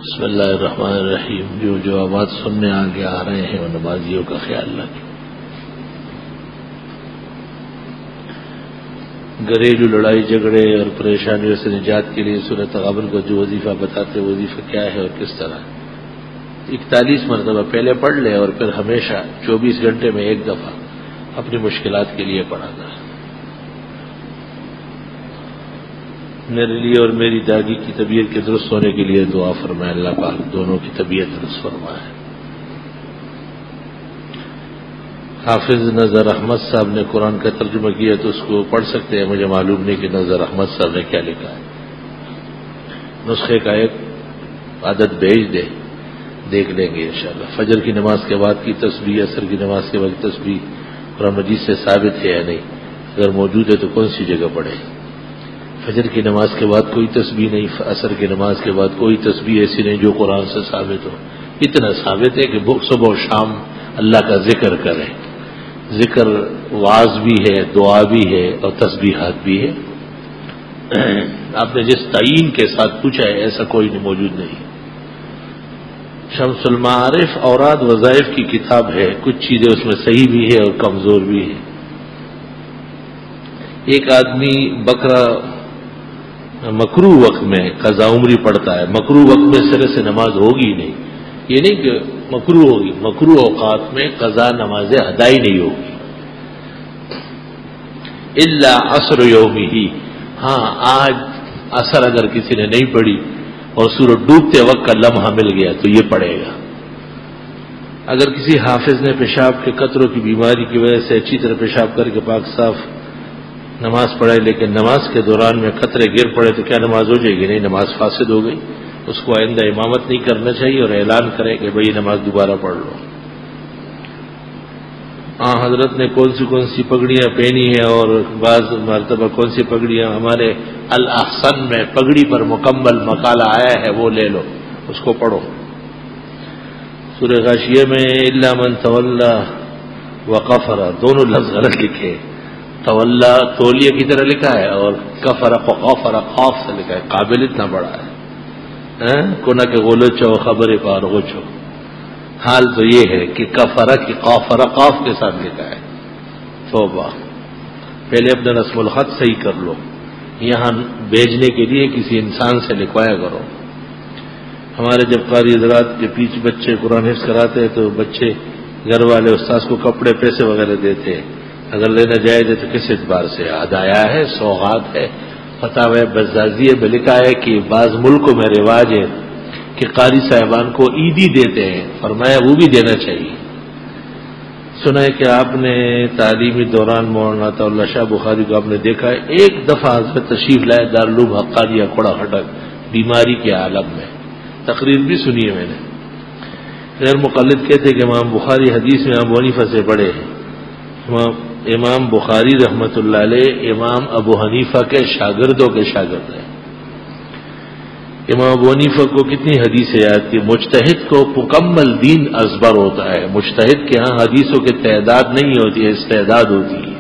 بسم اللہ الرحمن الرحیم۔ جو جوابات سننے آگے آ رہے ہیں وہ نمازیوں کا خیال رکھیں۔ گھریلو لڑائی جھگڑے اور پریشانیوں سے نجات کے لیے سورۃ تغابن کو جو وظیفہ بتاتے وظیفہ کیا ہے اور کس طرح؟ 41 مرتبہ پہلے پڑھ لے اور پھر ہمیشہ 24 گھنٹے میں ایک دفعہ اپنی مشکلات کے لیے پڑھانا۔ میرے لیے اور میری دادی کی طبیعت کے درست ہونے کے لیے دعا فرمائے، اللہ پاک دونوں کی طبیعت درست فرمائے۔ حافظ نظر احمد صاحب نے قرآن کا ترجمہ کیا تو اس کو پڑھ سکتے ہیں؟ مجھے معلوم نہیں کہ نظر احمد صاحب نے کیا لکھا ہے۔ نسخے کا ایک عدد بھیج دے، دیکھ لیں گے انشاءاللہ۔ فجر کی نماز کے بعد کی تسبیح، عصر کی نماز کے بعد تسبیح قرآن مجید سے ثابت ہے یا نہیں؟ اگر موجود ہے تو کون سی جگہ پڑھے؟ فجر کی نماز کے بعد کوئی تسبیح نہیں، عصر کی نماز کے بعد کوئی تسبیح ایسی نہیں جو قرآن سے ثابت ہو۔ اتنا ثابت ہے کہ صبح و شام اللہ کا ذکر کریں۔ ذکر واعظ بھی ہے، دعا بھی ہے اور تسبیحات بھی ہے۔ آپ نے جس تعین کے ساتھ پوچھا ہے ایسا کوئی موجود نہیں۔ شمس المعارف اوراد وظائف کی کتاب ہے، کچھ چیزیں اس میں صحیح بھی ہے اور کمزور بھی ہے۔ ایک آدمی بکرا مکروہ وقت میں قضا عمری پڑھتا ہے، مکروہ وقت میں سرے سے نماز ہوگی نہیں، یہ نہیں کہ مکروہ ہوگی، مکروہ اوقات میں قضا نماز ادائی نہیں ہوگی الا عصر یومہ۔ ہاں آج عصر اگر کسی نے نہیں پڑھی اور سورج ڈوبتے وقت کا لمحہ مل گیا تو یہ پڑھے گا۔ اگر کسی حافظ نے پیشاب کے قطروں کی بیماری کی وجہ سے اچھی طرح پیشاب کر کے پاک صاف نماز پڑھے لیکن نماز کے دوران میں قطرے گر پڑے تو کیا نماز ہو جائے گی؟ نہیں، نماز فاسد ہو گئی۔ اس کو آئندہ امامت نہیں کرنا چاہیے اور اعلان کرے کہ بھئی نماز دوبارہ پڑھ لو۔ حضرت نے کون سی پگڑیاں پہنی ہیں اور بعض مرتبہ کون سی پگڑیاں؟ ہمارے الاحسن میں پگڑی پر مکمل مقالہ آیا ہے، وہ لے لو، اس کو پڑھو۔ سورہ غاشیہ میں الا من تولی وکفر دونوں لفظ غلط لکھے، تولا تولیہ کی طرح لکھا ہے اور کفر قفر قاف سے لکھا ہے، قابل اتنا بڑا ہے کونا کے غلچو خبر پار غچو۔ حال تو یہ ہے کہ کفر کی قافر قاف کے ساتھ لکھا ہے۔ توبہ، پہلے اپنا رسم الخط صحیح کر لو، یہاں بھیجنے کے لیے کسی انسان سے لکھوایا کرو۔ ہمارے جب قاری حضرات کے پیچھے بچے قرآن حفظ کراتے ہیں تو بچے گھر والے استاذ کو کپڑے پیسے وغیرہ دیتے ہیں، اگر لینا جائز ہے تو کس اعتبار سے؟ ہدایہ ہے، سوغات ہے۔ فتاوی بزازیہ میں لکھا ہے کہ بعض ملکوں میں رواج ہے کہ قاری صاحبان کو عیدی دیتے ہیں، فرمایا وہ بھی دینا چاہیے۔ سنا ہے کہ آپ نے تعلیمی دوران مولانا عطا اللہ شاہ بخاری کو آپ نے دیکھا ہے، ایک دفعہ حضرت تشریف لائے دارالعلوم حقانیہ کوڑا ہٹک بیماری کے عالم میں، تقریر بھی سنی ہے میں نے۔ غیر مقلد کہتے کہ امام بخاری حدیث میں امام ابو حنیفہ سے بڑے ہیں۔ امام بخاری رحمت اللہ علیہ امام ابو حنیفہ کے شاگردوں کے شاگرد ہیں۔ امام ابو حنیفہ کو کتنی حدیثیں یاد تھی؟ مجتہد کو مکمل دین ازبر ہوتا ہے، مجتہد کے ہاں حدیثوں کی تعداد نہیں ہوتی ہے، استعداد ہوتی ہے۔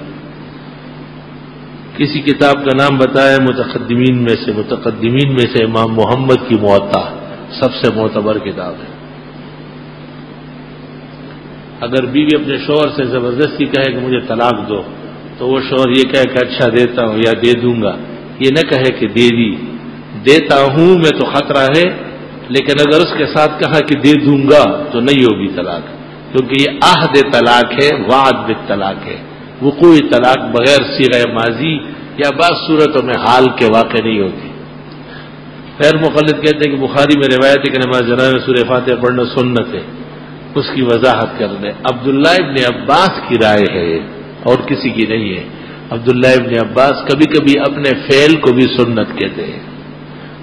کسی کتاب کا نام بتایا متقدمین میں سے امام محمد کی موطا سب سے معتبر کتاب ہے۔ اگر بیوی اپنے شوہر سے زبردستی کہے کہ مجھے طلاق دو تو وہ شوہر یہ کہے کہ اچھا دیتا ہوں یا دے دوں گا، یہ نہ کہے کہ دے دی، دیتا ہوں میں تو خطرہ ہے، لیکن اگر اس کے ساتھ کہا کہ دے دوں گا تو نہیں ہوگی طلاق، کیونکہ یہ عہد طلاق ہے، وعد بالطلاق ہے۔ وقوع طلاق بغیر صیغہ ماضی یا بعض صورتوں میں حال کے واقع نہیں ہوتی۔ غیر مقلد کہتے ہیں کہ بخاری میں روایت ہے کہ نماز جنازہ میں سورہ فاتحہ پڑھنا سنت ہے، اس کی وضاحت کر دیں۔ عبداللہ ابن عباس کی رائے ہے اور کسی کی نہیں ہے۔ عبداللہ ابن عباس کبھی کبھی اپنے فعل کو بھی سنت کہتے ہیں،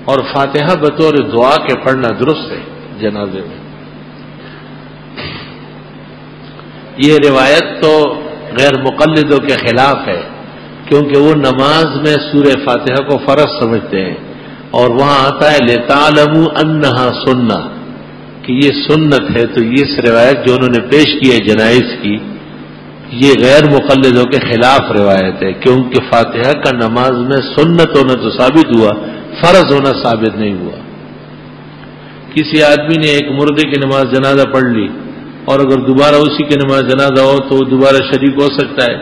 اور فاتحہ بطور دعا کے پڑھنا درست ہے جنازے میں۔ یہ روایت تو غیر مقلدوں کے خلاف ہے، کیونکہ وہ نماز میں سورہ فاتحہ کو فرض سمجھتے ہیں، اور وہاں آتا ہے لِتَعْلَمُوا أَنَّهَا سُنَّةٌ کہ یہ سنت ہے، تو یہ روایت جو انہوں نے پیش کی ہے جنائز کی، یہ غیر مقلدوں کے خلاف روایت ہے، کیونکہ فاتحہ کا نماز میں سنت ہونا تو ثابت ہوا، فرض ہونا ثابت نہیں ہوا۔ کسی آدمی نے ایک مردے کی نماز جنازہ پڑھ لی اور اگر دوبارہ اسی کی نماز جنازہ ہو تو وہ دوبارہ شریک ہو سکتا ہے؟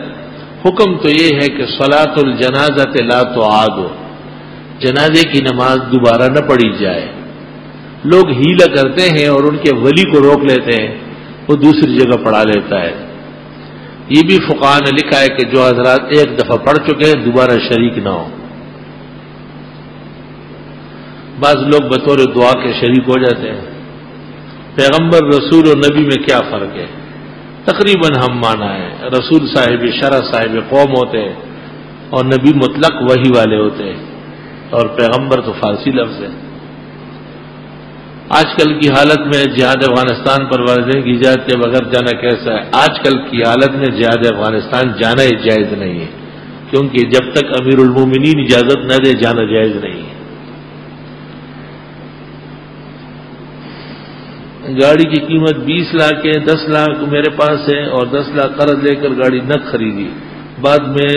حکم تو یہ ہے کہ صلاۃ الجنازۃ لا تعاد، جنازے کی نماز دوبارہ نہ پڑھی جائے۔ لوگ ہیلا کرتے ہیں اور ان کے ولی کو روک لیتے ہیں، وہ دوسری جگہ پڑھا لیتا ہے۔ یہ بھی فقہاء نے لکھا ہے کہ جو حضرات ایک دفعہ پڑھ چکے ہیں دوبارہ شریک نہ ہو۔ بعض لوگ بطور دعا کے شریک ہو جاتے ہیں۔ پیغمبر رسول اور نبی میں کیا فرق ہے؟ تقریباً ہم مانا ہے، رسول صاحب شرع صاحب قوم ہوتے ہیں اور نبی مطلق وحی والے ہوتے ہیں، اور پیغمبر تو فارسی لفظ ہے۔ آج کل کی حالت میں جہاد افغانستان پر والدین کی اجازت کے بغیر جانا کیسا ہے؟ آج کل کی حالت میں جہاد افغانستان جانا جائز نہیں ہے، کیونکہ جب تک امیر المومنین اجازت نہ دے جانا جائز نہیں ہے۔ گاڑی کی قیمت 20 لاکھ ہے، 10 لاکھ میرے پاس ہے اور 10 لاکھ قرض لے کر گاڑی نہ خریدی، بعد میں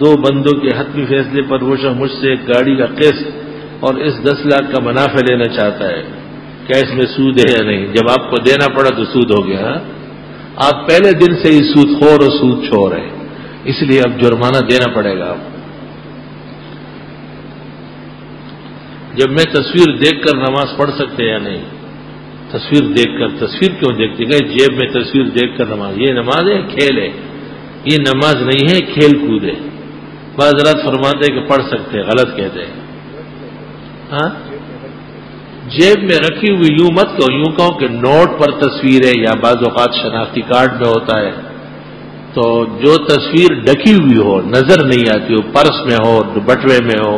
2 بندوں کے حتمی فیصلے پر وہ شخص مجھ سے گاڑی کا قسط اور اس 10 لاکھ کا منافع لینا چاہتا ہے، کیا اس میں سود ہے یا نہیں؟ جب آپ کو دینا پڑا تو سود ہو گیا۔ آپ پہلے دن سے ہی سود خور اور سود چھوڑ ہیں، اس لیے اب جرمانہ دینا پڑے گا۔ جب میں تصویر دیکھ کر نماز پڑھ سکتے یا نہیں؟ تصویر دیکھ کر، تصویر کیوں دیکھتے گئے؟ جیب میں تصویر دیکھ کر نماز، یہ نماز ہے کھیل ہے؟ یہ نماز نہیں ہے، کھیل کود ہے۔ بعض حضرات فرماتے ہیں کہ پڑھ سکتے ہیں، غلط کہتے ہیں۔ ہاں، جیب میں رکھی ہوئی یوں مت کہو، یوں کہو کہ نوٹ پر تصویر ہے، یا بعض اوقات شناختی کارڈ میں ہوتا ہے، تو جو تصویر ڈکی ہوئی ہو، نظر نہیں آتی ہو، پرس میں ہو، بٹوے میں ہو،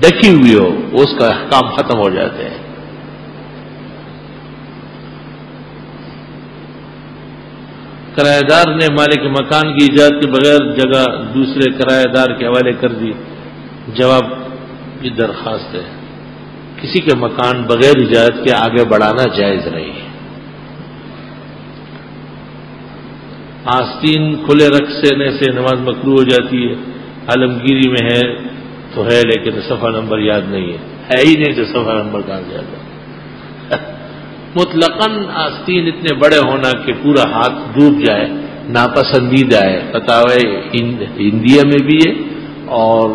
ڈکی ہوئی ہو، اس کا احکام ختم ہو جاتے ہیں۔ کرایہ دار نے مالک مکان کی اجازت کے بغیر جگہ دوسرے کرایہ دار کے حوالے کر دی۔ جواب، یہ درخواست ہے، کسی کے مکان بغیر اجازت کے آگے بڑھانا جائز نہیں ہے۔ آستین کھلے رکھنے سے نماز مکروہ ہو جاتی ہے، عالمگیری میں ہے تو ہے، لیکن صفحہ نمبر یاد نہیں ہے ہی نہیں تو صفحہ نمبر کہاں سے یاد ہے؟ مطلقاً آستین اتنے بڑے ہونا کہ پورا ہاتھ ڈوب جائے ناپسندیدہ ہے، فتاوی ہندیہ میں بھی ہے اور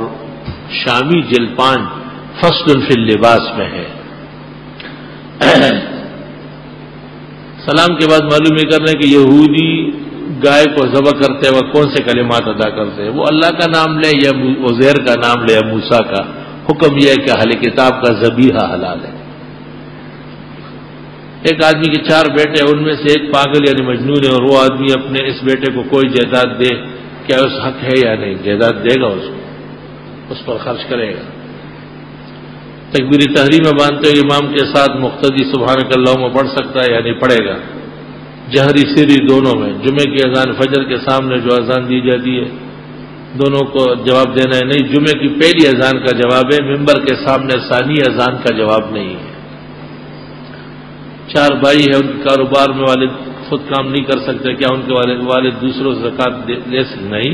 شامی جلپان فصل فی اللباس میں ہے۔ سلام کے بعد معلوم یہ کرنا ہے کہ یہودی گائے کو ذبح کرتے وقت کون سے کلمات ادا کرتے ہیں؟ وہ اللہ کا نام لے یا عزیر کا نام لے یا موسیٰ کا؟ حکم یہ ہے کہ اہل کتاب کا ذبیحہ حلال ہے۔ ایک آدمی کے 4 بیٹے، ان میں سے ایک پاگل یعنی مجنون ہے، اور وہ آدمی اپنے اس بیٹے کو کوئی جائیداد دے، کیا اس حق ہے یا نہیں؟ جائیداد دے گا، اس پر خرچ کرے گا۔ تکبیر تحریم میں باندھتے ہوئے امام کے ساتھ مقتدی سبحانک اللہم پڑھ سکتا ہے یا نہیں پڑھے گا؟ جہری سری دونوں میں۔ جمعے کی اذان فجر کے سامنے جو اذان دی جاتی ہے دونوں کو جواب دینا ہے؟ نہیں، جمعے کی پہلی اذان کا جواب ہے، ممبر کے سامنے ثانی اذان کا جواب نہیں ہے۔ 4 بھائی ہیں، ان کے کاروبار میں والد خود کام نہیں کر سکتے، کیا ان کے والد دوسروں سے زکوٰۃ لے سکتے؟ نہیں،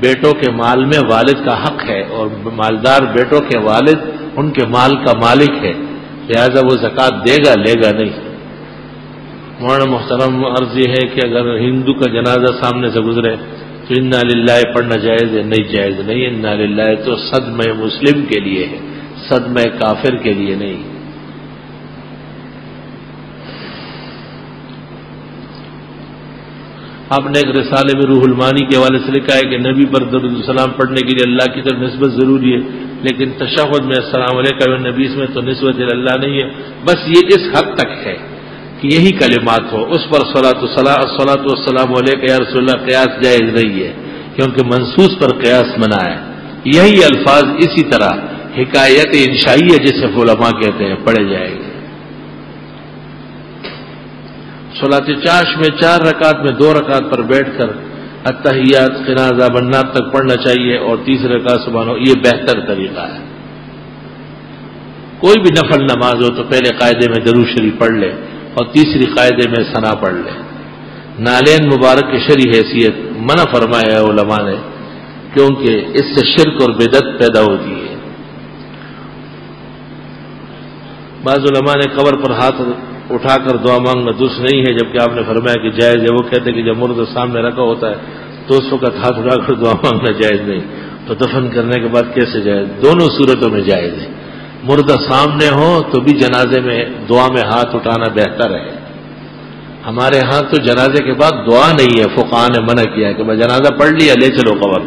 بیٹوں کے مال میں والد کا حق ہے، اور مالدار بیٹوں کے والد ان کے مال کا مالک ہے، لہذا وہ زکوٰۃ دے گا، لے گا نہیں۔ مولانا محترم عرض یہ ہے کہ اگر ہندو کا جنازہ سامنے سے گزرے تو انا للہ پڑھنا جائز ہے؟ نہیں، جائز نہیں۔ انا للہ تو صدمہ مسلم کے لیے ہے، صدمہ کافر کے لیے نہیں۔ آپ نے ایک رسالے میں روح المعانی کے حوالے سے لکھا ہے کہ نبی پر درود السلام پڑھنے کے لیے اللہ کی طرف نسبت ضروری ہے، لیکن تشہد میں السلام علیکم والنبی میں تو نسبت اللہ نہیں ہے۔ بس یہ اس حد تک ہے کہ یہی کلمات ہو، اس پر الصلاۃ والسلام علیک یا رسول اللہ قیاس جائز نہیں ہے، کیونکہ منصوص پر قیاس منع ہے۔ یہی الفاظ اسی طرح حکایت انشائیہ جسے علماء کہتے ہیں پڑھے جائیں گے۔ صلاۃ چاش میں 4 رکعت میں 2 رکعت پر بیٹھ کر التحیات قناذہ بنات تک پڑھنا چاہیے، اور 3 رکعت سبحان اللہ، یہ بہتر طریقہ ہے۔ کوئی بھی نفل نماز ہو تو پہلے قاعدے میں درود شریف پڑھ لے اور تیسری قاعدے میں ثنا پڑھ لے۔ نالین مبارک کی شرعی حیثیت منع فرمایا ہے علماء نے، کیونکہ اس سے شرک اور بدعت پیدا ہوتی ہے۔ بعض علماء نے قبر پر ہاتھ اٹھا کر دعا مانگنا درست نہیں ہے، جبکہ آپ نے فرمایا کہ جائز ہے۔ وہ کہتے کہ جب مردہ سامنے رکھا ہوتا ہے تو اس وقت ہاتھ اٹھا کر دعا مانگنا جائز نہیں، تو دفن کرنے کے بعد کیسے جائز؟ دونوں صورتوں میں جائز ہے۔ مردہ سامنے ہو تو بھی جنازے میں دعا میں ہاتھ اٹھانا بہتر ہے۔ ہمارے ہاں تو جنازے کے بعد دعا نہیں ہے، فقہاء نے منع کیا ہے کہ میں جنازہ پڑھ لیا لے چلو قبر،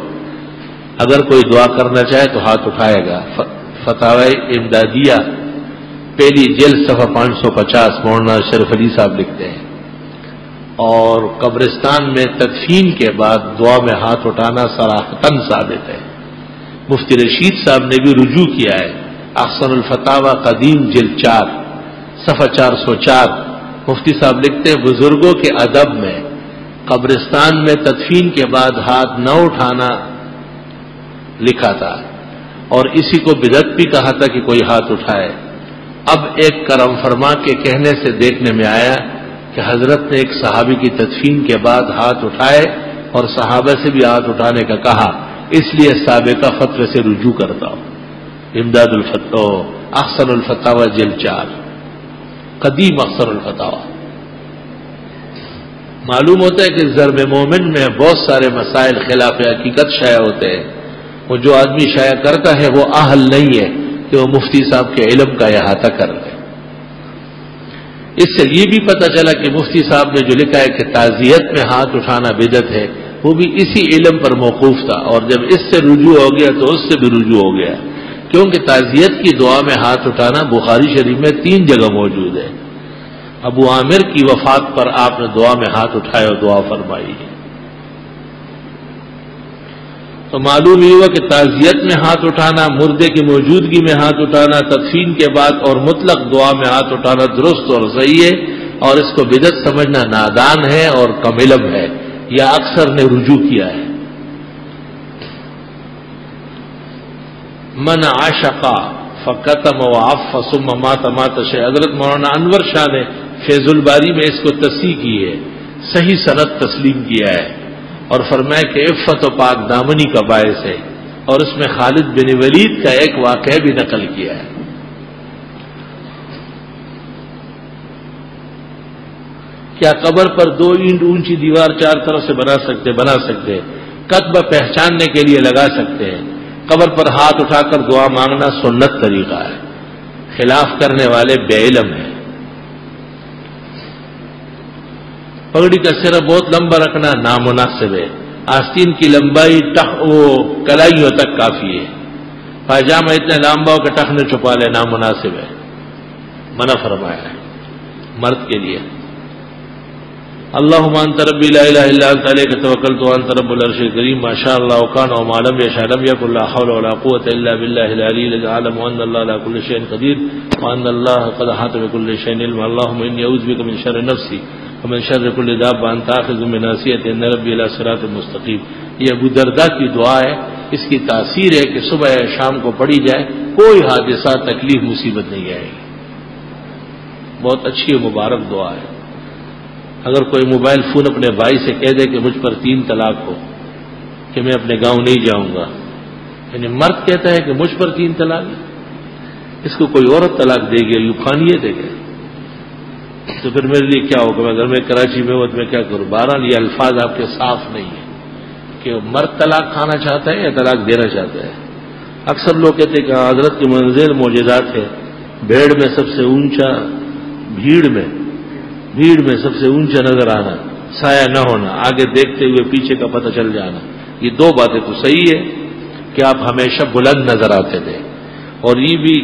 اگر کوئی دعا کرنا چاہے تو ہاتھ اٹھائے گا۔ فتاوی امدادیہ پہلی جلد صفحہ 550 مولانا اشرف علی صاحب لکھتے ہیں۔ اور قبرستان میں تدفین کے بعد دعا میں ہاتھ اٹھانا صراحتاً ثابت ہے۔ مفتی رشید صاحب نے بھی رجوع کیا ہے، احسن الفتاوی قدیم جلد 4 صفحہ 404۔ مفتی صاحب لکھتے ہیں بزرگوں کے ادب میں قبرستان میں تدفین کے بعد ہاتھ نہ اٹھانا لکھا تھا، اور اسی کو بدعت بھی کہا تھا کہ کوئی ہاتھ اٹھائے۔ اب ایک کرم فرما کے کہنے سے دیکھنے میں آیا کہ حضرت نے ایک صحابی کی تدفین کے بعد ہاتھ اٹھائے اور صحابہ سے بھی ہاتھ اٹھانے کا کہا، اس لیے سابقہ فتوے سے رجوع کرتا ہوں۔ امداد احسن الفتاوی جلد 4 قدیم احسن الفتاوی۔ معلوم ہوتا ہے کہ ضرب مومن میں بہت سارے مسائل خلاف حقیقت شائع ہوتے ہیں، وہ جو آدمی شائع کرتا ہے وہ اہل نہیں ہے کہ وہ مفتی صاحب کے علم کا احاطہ کر لے۔ اس سے یہ بھی پتہ چلا کہ مفتی صاحب نے جو لکھا ہے کہ تعزیت میں ہاتھ اٹھانا بدعت ہے، وہ بھی اسی علم پر موقوف تھا، اور جب اس سے رجوع ہو گیا تو اس سے بھی رجوع ہو گیا، کیونکہ تعزیت کی دعا میں ہاتھ اٹھانا بخاری شریف میں 3 جگہ موجود ہے۔ ابو عامر کی وفات پر آپ نے دعا میں ہاتھ اٹھائے اور دعا فرمائی ہے۔ تو معلوم یہ ہوا کہ تعزیت میں ہاتھ اٹھانا، مردے کی موجودگی میں ہاتھ اٹھانا، تدفین کے بعد اور مطلق دعا میں ہاتھ اٹھانا درست اور صحیح ہے، اور اس کو بدعت سمجھنا نادان ہے اور کم علم ہے، یا اکثر نے رجوع کیا ہے۔ من عاشقا فقتم وعف ثم مات مات شیء، حضرت مولانا انور شاہ نے فیض الباری میں اس کو تصحیح کی ہے، صحیح سند تسلیم کیا ہے، اور فرمایا کہ عفت و پاک دامنی کا باعث ہے، اور اس میں خالد بن ولید کا ایک واقعہ بھی نقل کیا ہے۔ کیا قبر پر 2 اینٹ اونچی دیوار 4 طرف سے بنا سکتے ہیں، قطبہ پہچاننے کے لیے لگا سکتے ہیں۔ قبر پر ہاتھ اٹھا کر دعا مانگنا سنت طریقہ ہے، خلاف کرنے والے بے علم ہیں۔ پگڑی کا سرا بہت لمبا رکھنا نامناسب ہے، آستین کی لمبائی کلائیوں تک کافی ہے، پائجامہ اتنا لمبا ہو کہ ٹخنے چھپا لے نامناسب ہے، منع فرمایا ہے مرد کے لیے۔ اللهم انت ربي لا اله الا انت عليك توكلت وانت رب العرش الكريم ما شاء الله وكان وما لم يشاء لم يكن لا حول ولا قوه الا بالله العلي العظيم وان الله على كل شيء قدير وان الله قد احاط بكل شيء علما اللهم اني اعوذ بك من شر نفسي ومن شر كل دابة انت آخذ من ناصيته ان ربي الى صراط مستقيم۔ یہ ابو درداء کی دعا ہے، اس کی تاثیر ہے کہ صبح یا شام کو پڑھی جائے کوئی حادثہ تکلیف مصیبت نہیں آئے گی، بہت اچھی و مبارک دعا ہے۔ اگر کوئی موبائل فون اپنے بھائی سے کہہ دے کہ مجھ پر 3 طلاق ہو کہ میں اپنے گاؤں نہیں جاؤں گا، یعنی مرد کہتا ہے کہ مجھ پر 3 طلاق، اس کو کوئی عورت طلاق دے گی یوں کھانیے دے گا، تو پھر میرے لیے کیا ہوگا؟ میں اگر میں کراچی میں ہوں تو میں کیا کروں؟ بہرحال یہ الفاظ آپ کے صاف نہیں ہیں کہ مرد طلاق کھانا چاہتا ہے یا طلاق دینا چاہتا ہے۔ اکثر لوگ کہتے ہیں کہ حضرت کی منزل معجزات ہے، بھیڑ میں سب سے اونچا، بھیڑ میں سب سے اونچا نظر آنا، سایہ نہ ہونا، آگے دیکھتے ہوئے پیچھے کا پتہ چل جانا، یہ 2 باتیں تو صحیح ہے کہ آپ ہمیشہ بلند نظر آتے تھے، اور یہ بھی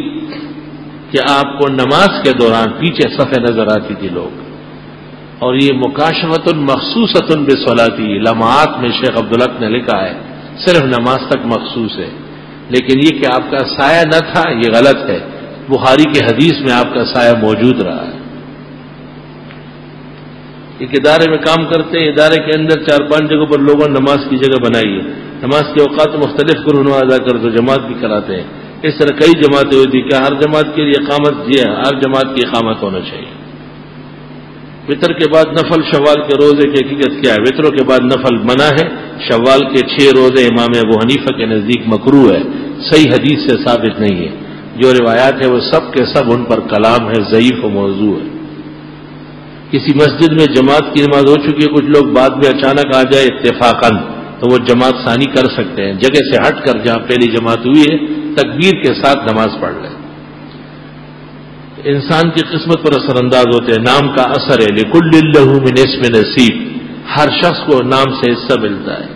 کہ آپ کو نماز کے دوران پیچھے صفیں نظر آتی تھی لوگ، اور یہ مکاشفۃ مخصوصۃ بصلاتی لمحات میں شیخ عبدالحق نے لکھا ہے، صرف نماز تک مخصوص ہے، لیکن یہ کہ آپ کا سایہ نہ تھا یہ غلط ہے، بخاری کے حدیث میں آپ کا سایہ موجود رہا ہے۔ ایک ادارے میں کام کرتے ہیں، ادارے کے اندر 4-5 جگہوں پر لوگوں نے نماز کی جگہ بنائی ہے، نماز کے اوقات مختلف قرآن ادا کر تو جماعت بھی کراتے ہیں، اس طرح کئی جماعتیں ہوتی کہ ہر جماعت کے لیے اقامت ہر جماعت کی اقامت ہونا چاہیے۔ وطر کے بعد نفل شوال کے روزے کی حقیقت کیا ہے؟ وطروں کے بعد نفل منع ہے، شوال کے 6 روزے امام ابو حنیفہ کے نزدیک مکروہ ہے، صحیح حدیث سے ثابت نہیں ہے۔ جو روایات ہے وہ سب کے سب ان پر کلام ہے، ضعیف و موضوع ہے۔ کسی مسجد میں جماعت کی نماز ہو چکی ہے، کچھ لوگ بعد میں اچانک آ جائے اتفاقاً، تو وہ جماعت ثانی کر سکتے ہیں، جگہ سے ہٹ کر جہاں پہلی جماعت ہوئی ہے تکبیر کے ساتھ نماز پڑھ لیں۔ انسان کی قسمت پر اثر انداز ہوتے ہیں، نام کا اثر ہے، لکل لہ من اسم نصیب، ہر شخص کو نام سے حصہ ملتا ہے۔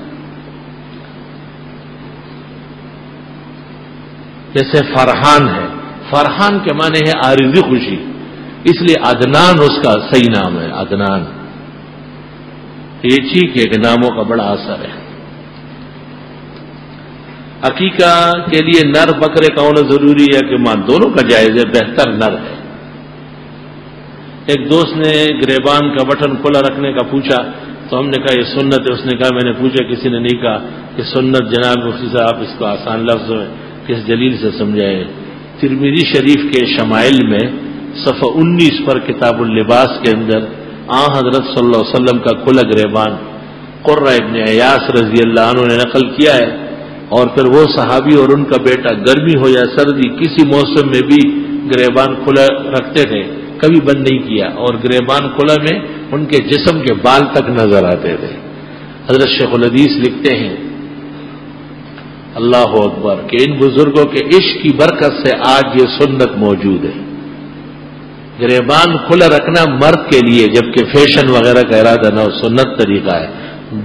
جیسے فرحان ہے، فرحان کے معنی ہے عارضی خوشی، اس لیے عدنان اس کا صحیح نام ہے، عدنان۔ یہ ٹھیک ہے کہ ناموں کا بڑا اثر ہے۔ عقیقہ کے لیے نر بکرے کا ہونا ضروری ہے کہ ماں؟ دونوں کا جائز ہے، بہتر نر ہے۔ ایک دوست نے گریبان کا بٹن کھلا رکھنے کا پوچھا تو ہم نے کہا یہ سنت ہے۔ اس نے کہا میں نے پوچھا، کسی نے نہیں کہا کہ سنت جناب مفتی صاحب اس کو آسان لفظ میں کس دلیل سے سمجھائے؟ ترمذی شریف کے شمائل میں صفحہ 19 پر کتاب اللباس کے اندر حضرت صلی اللہ علیہ وسلم کا کھلا گریبان قرہ ابن عیاس رضی اللہ عنہ نے نقل کیا ہے، اور پھر وہ صحابی اور ان کا بیٹا گرمی ہو یا سردی کسی موسم میں بھی گریبان کھلا رکھتے تھے، کبھی بند نہیں کیا، اور گریبان کھلا میں ان کے جسم کے بال تک نظر آتے تھے۔ حضرت شیخ الحدیث لکھتے ہیں اللہ اکبر کہ ان بزرگوں کے عشق کی برکت سے آج یہ سنت موجود ہے۔ گریبان کھلا رکھنا مرد کے لیے، جبکہ فیشن وغیرہ کا ارادہ نہ ہو، سنت طریقہ ہے۔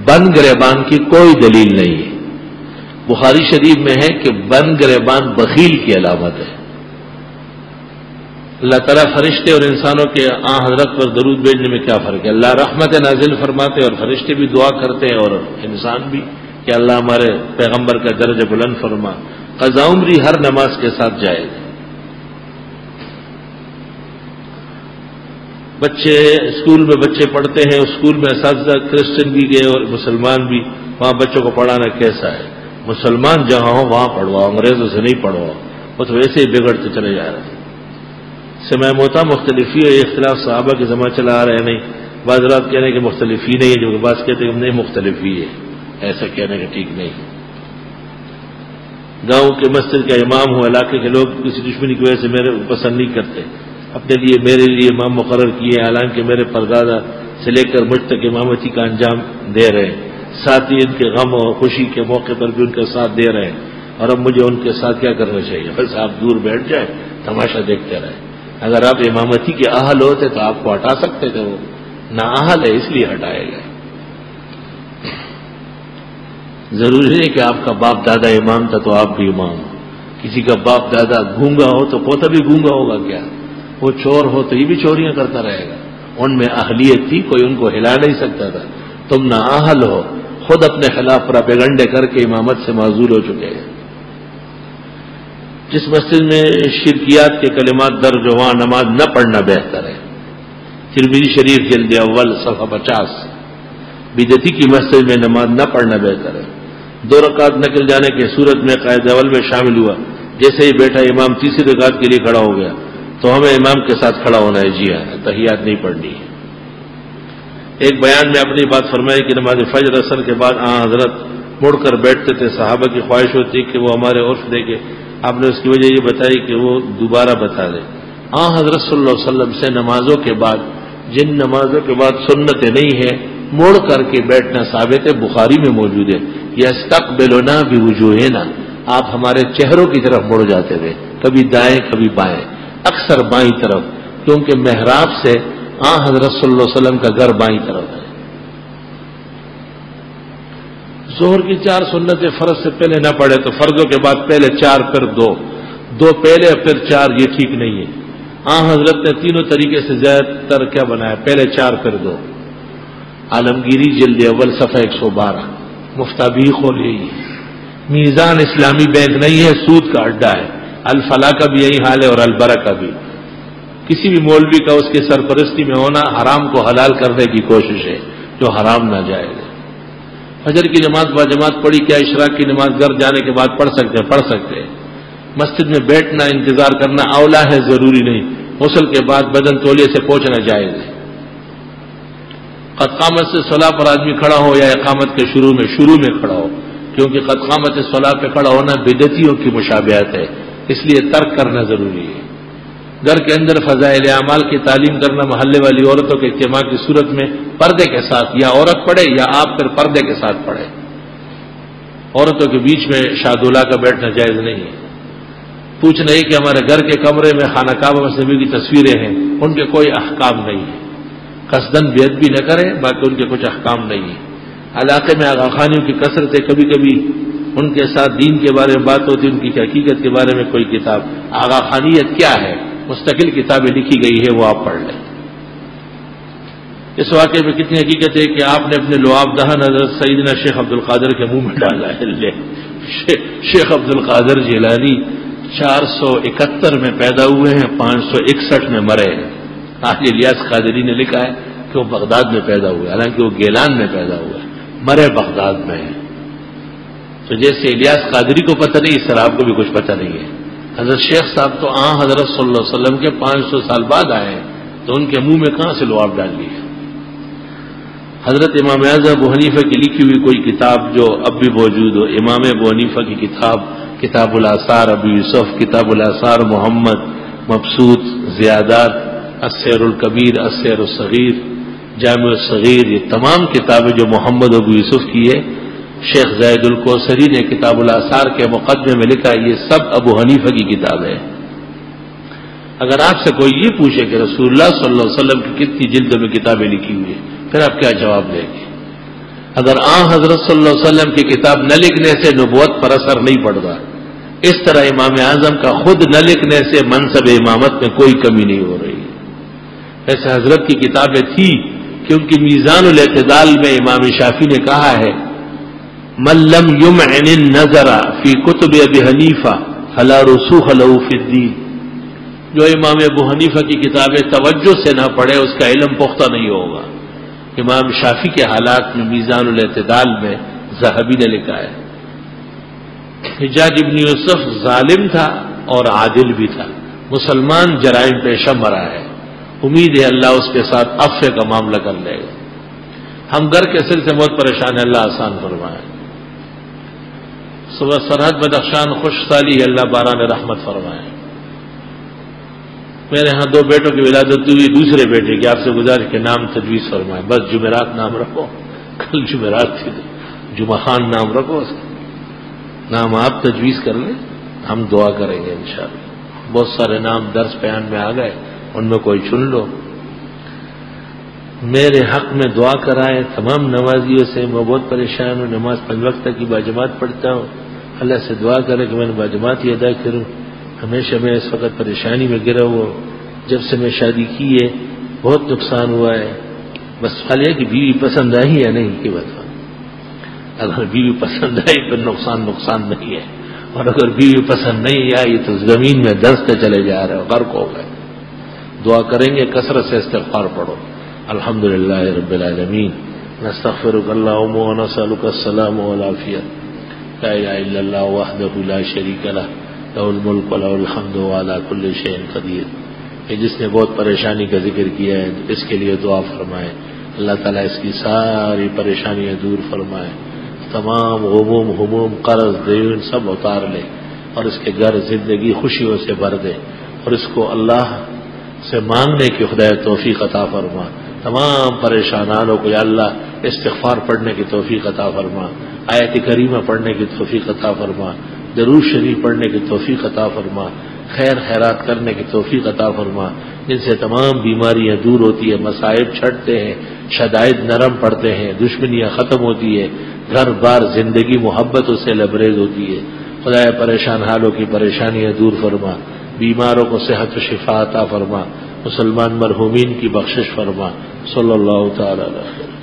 بند گریبان کی کوئی دلیل نہیں ہے۔ بخاری شریف میں ہے کہ بند گریبان بخیل کی علامت ہے۔ اللہ تعالیٰ فرشتے اور انسانوں کے حضرت پر درود بھیجنے میں کیا فرق ہے؟ اللہ رحمت نازل فرماتے اور فرشتے بھی دعا کرتے ہیں اور انسان بھی کہ اللہ ہمارے پیغمبر کا درجہ بلند فرما۔ قضا عمری ہر نماز کے ساتھ جائز ہے۔ بچے اسکول میں بچے پڑھتے ہیں، اسکول میں اساتذہ کرسچن بھی گئے اور مسلمان بھی، وہاں بچوں کو پڑھانا کیسا ہے؟ مسلمان جہاں ہو وہاں پڑھواؤ، انگریزوں سے نہیں پڑھواؤ، وہ تو ویسے ہی بگڑتے چلے جا رہے ہیں۔ سماع موتا مختلفی ہے، یہ اختلاف صحابہ کے زمانے چلا آ رہے ہیں، نہیں بعض رات کہنے کہ مختلف ہی نہیں ہے، جو کہ بعض کہتے ہیں کہ نہیں مختلف ہی ہے، ایسا کہنے کا ٹھیک نہیں۔ گاؤں کے مسجد کا امام ہوں، علاقے کے لوگ کسی دشمنی کی وجہ سے میرے پسند نہیں کرتے، اپنے لیے میرے لیے امام مقرر کیے، حالانکہ میرے پردادا سے لے کر مجھ تک امامتی کا انجام دے رہے ہیں، ساتھ ہی ان کے غم اور خوشی کے موقع پر بھی ان کا ساتھ دے رہے ہیں، اور اب مجھے ان کے ساتھ کیا کرنا چاہیے؟ بس آپ دور بیٹھ جائیں، تماشا دیکھتے رہیں۔ اگر آپ امامتی کے اہل ہوتے تو آپ کو ہٹا سکتے تھے، وہ نا اہل ہے اس لیے ہٹائے گئے۔ ضروری نہیں کہ آپ کا باپ دادا امام تھا تو آپ بھی امام ہو۔ کسی کا باپ دادا گونگا ہو تو پوتا بھی گونگا ہوگا کیا؟ وہ چور ہو تو یہ بھی چوریاں کرتا رہے گا۔ ان میں اہلیت تھی، کوئی ان کو ہلا نہیں سکتا تھا۔ تم نا اہل ہو، خود اپنے خلاف پراپیگنڈے کر کے امامت سے معزول ہو چکے ہیں۔ جس مسجد میں شرکیات کے کلمات درج ہو وہاں نماز نہ پڑھنا بہتر ہے۔ ترمذی شریف جلد اول صفحہ 50۔ بدعتی کی مسجد میں نماز نہ پڑھنا بہتر ہے۔ 2 رکعت نکل جانے کے صورت میں قاعدہ اول میں شامل ہوا، جیسے ہی بیٹھا امام تیسری رکعت کے لیے کھڑا ہو گیا تو ہمیں امام کے ساتھ کھڑا ہونا ہے، جی ہاں، تحیات نہیں پڑھنی ہے۔ ایک بیان میں اپنی بات فرمائی کہ نماز فجر اثر کے بعد حضرت مڑ کر بیٹھتے تھے، صحابہ کی خواہش ہوتی کہ وہ ہمارے عرف دیکھے، آپ نے اس کی وجہ یہ بتائی کہ وہ دوبارہ بتا دیں۔ حضرت صلی اللہ علیہ وسلم سے نمازوں کے بعد، جن نمازوں کے بعد سنتیں نہیں ہیں، مڑ کر کے بیٹھنا ثابت ہے، بخاری میں موجود ہے۔ یستقبلنا بوجوہنا، آپ ہمارے چہروں کی طرف مڑ جاتے تھے، کبھی دائیں کبھی بائیں، اکثر بائیں طرف، کیونکہ محراب سے حضرت صلی اللہ علیہ وسلم کا گھر بائیں طرف ہے۔ ظہر کی 4 سنتیں فرض سے پہلے نہ پڑھے تو فرضوں کے بعد پہلے 4 پھر 2 پہلے پھر 4، یہ ٹھیک نہیں ہے۔ حضرت نے تینوں طریقے سے زیادہ تر کیا بنایا، پہلے 4 پھر 2۔ عالمگیری جلد اول صفحہ 112۔ مفتابی کھولی، میزان اسلامی بینک نہیں ہے، سود کا اڈا ہے۔ الفلاح کا بھی یہی حال ہے اور البرہ کا بھی۔ کسی بھی مولوی کا اس کی سرپرستی میں ہونا حرام کو حلال کرنے کی کوشش ہے، جو حرام نہ جائے گا۔ فجر کی نماز با جماعت پڑھی، کیا اشراق کی نماز گھر جانے کے بعد پڑھ سکتے ہیں؟ پڑھ سکتے ہیں۔ مسجد میں بیٹھنا انتظار کرنا اولا ہے، ضروری نہیں۔ غسل کے بعد بدن تولیے سے پوچھنا جائز ہے۔ قد قامت سے صلاح پر آدمی کھڑا ہو یا اقامت کے شروع میں کھڑا ہو، کیونکہ قد قامت صلاح پہ کھڑا ہونا بدعتیوں کی مشابہت ہے۔ اس لیے ترک کرنا ضروری ہے۔ گھر کے اندر فضائل اعمال کی تعلیم کرنا، محلے والی عورتوں کے اجتماع کی صورت میں پردے کے ساتھ، یا عورت پڑھے یا آپ پھر پردے کے ساتھ پڑھے۔ عورتوں کے بیچ میں شادولہ کا بیٹھنا جائز نہیں ہے۔ پوچھنا ہے کہ ہمارے گھر کے کمرے میں خانہ کعبہ میں نبی کی تصویریں ہیں، ان کے کوئی احکام نہیں ہے، قصدن بے ادبی نہ کریں، باقی ان کے کچھ احکام نہیں ہے۔ علاقے میں آغا خانیوں کی کثرت ہے، کبھی کبھی ان کے ساتھ دین کے بارے میں بات ہوتی ہے، ان کی حقیقت کے بارے میں کوئی کتاب، آغا خانیت کیا ہے، مستقل کتابیں لکھی گئی ہے، وہ آپ پڑھ لیں۔ اس واقعے میں کتنی حقیقت ہے کہ آپ نے اپنے لعاب دہن حضرت سیدنا شیخ عبد القادر کے منہ میں ڈالا ہے۔ شیخ عبد القادر جیلانی 471 میں پیدا ہوئے ہیں، 561 میں مرے ہیں۔ حاجی الیاس قادری نے لکھا ہے کہ وہ بغداد میں پیدا ہوئے، حالانکہ وہ گیلان میں پیدا ہوئے، مرے بغداد میں ہیں۔ تو جیسے الیاس قادری کو پتہ نہیں، اس طرح آپ کو بھی کچھ پتہ نہیں ہے۔ حضرت شیخ صاحب تو حضرت صلی اللہ علیہ وسلم کے 500 سال بعد آئے ہیں، تو ان کے منہ میں کہاں سے لعاب ڈال لی ہے؟ حضرت امام اعظم ابو حنیفہ کی لکھی ہوئی کوئی کتاب جو اب بھی موجود ہو، امام ابو حنیفہ کی کتاب، کتاب الاثار ابو یوسف، کتاب الاثار محمد، مبسوط، زیادات، السیر الکبیر، السیر الصغیر، جامع الصغیر، یہ تمام کتابیں جو محمد ابو یوسف کی ہے، شیخ زید الکوثری نے کتاب الاثار کے مقدمے میں لکھا ہے، یہ سب ابو حنیفہ کی کتاب ہے۔ اگر آپ سے کوئی یہ پوچھے کہ رسول اللہ صلی اللہ علیہ وسلم کی کتنی جلدوں میں کتابیں لکھی ہوئی ہیں، پھر آپ کیا جواب دیں گے؟ اگر حضرت صلی اللہ علیہ وسلم کی کتاب نہ لکھنے سے نبوت پر اثر نہیں پڑتا، اس طرح امام اعظم کا خود نہ لکھنے سے منصب امامت میں کوئی کمی نہیں ہو رہی۔ ایسے حضرت کی کتابیں تھی کہ ان کی میزان الاعتدال میں امام شافعی نے کہا ہے، من لم یمعن النظر فی کتب ابی حنیفہ فلا رسوخ له فی الدین، جو امام ابو حنیفہ کی کتابیں توجہ سے نہ پڑھے اس کا علم پختہ نہیں ہوگا۔ امام شافعی کے حالات میں میزان الاعتدال میں ذہبی نے لکھا ہے، حجاج ابن یوسف ظالم تھا اور عادل بھی تھا، مسلمان جرائم پیشہ مرا ہے، امید ہے اللہ اس کے ساتھ عفو کا معاملہ کر لے گا۔ ہم گھر کے سلسلے بہت پریشان ہیں، اللہ آسان فرمائے۔ صبح سرحد بدخشان خوش سالی ہے، اللہ باران رحمت فرمائے۔ میرے ہاں 2 بیٹوں کی ولادت ہوئی، دوسرے بیٹے کی آپ سے گزارش کے نام تجویز فرمائے، بس جمعرات نام رکھو، کل جمعرات تھی، جمعہ خان نام رکھو، اس کا نام آپ تجویز کر لیں، ہم دعا کریں گے انشاءاللہ۔ بہت سارے نام درس بیان میں آ گئے، ان میں کوئی چن لو۔ میرے حق میں دعا کرائے تمام نمازیوں سے، میں بہت پریشان ہوں، نماز 5 وقت کی باجماعت پڑھتا ہوں، اللہ سے دعا کرے کہ میں نے باجماعت ہی ادا کروں۔ ہمیشہ میں اس وقت پریشانی میں گرا ہوا، جب سے میں شادی کی ہے بہت نقصان ہوا ہے، بس سوال ہے کہ بیوی پسند آئی یا نہیں کی بات۔ اگر بیوی پسند آئی پھر نقصان نہیں ہے، اور اگر بیوی پسند نہیں آئی تو زمین میں دھنستے چلے جا رہے ہو، غرق ہو گئے۔ دعا کریں گے، کثرت سے استغفار پڑھو۔ الحمدللہ رب العالمین، نستغفرک اللہم ونسألک السلام والعافیہ، لا الہ الا اللہ وحدہ لا شریک لہ، لہ الملک وله الحمد وعلى كل شيء قدیر۔ کہ جس نے بہت پریشانی کا ذکر کیا ہے اس کے لیے دعا فرمائے، اللہ تعالیٰ اس کی ساری پریشانیاں دور فرمائے، تمام غموم ہموم قرض دیون سب اتار لے، اور اس کے گھر زندگی خوشیوں سے بھر دے، اور اس کو اللہ سے مانگنے کی خدا توفیق عطا فرما۔ تمام پریشانوں کو یا اللہ استغفار پڑھنے کی توفیق عطا فرما، آیت کریمہ پڑھنے کی توفیق عطا فرما، درود شریف پڑھنے کی توفیق عطا فرما، خیر خیرات کرنے کی توفیق عطا فرما، جن سے تمام بیماریاں دور ہوتی ہے، مصائب چھٹتے ہیں، شدائد نرم پڑتے ہیں، دشمنیاں ختم ہوتی ہے، گھر بار زندگی محبتوں سے لبریز ہوتی ہے۔ خدائے پریشان حالوں کی پریشانیاں دور فرما، بیماروں کو صحت و شفا عطا فرما، مسلمان مرحومین کی بخشش فرما۔ صلی اللہ تعالی علیہ وسلم۔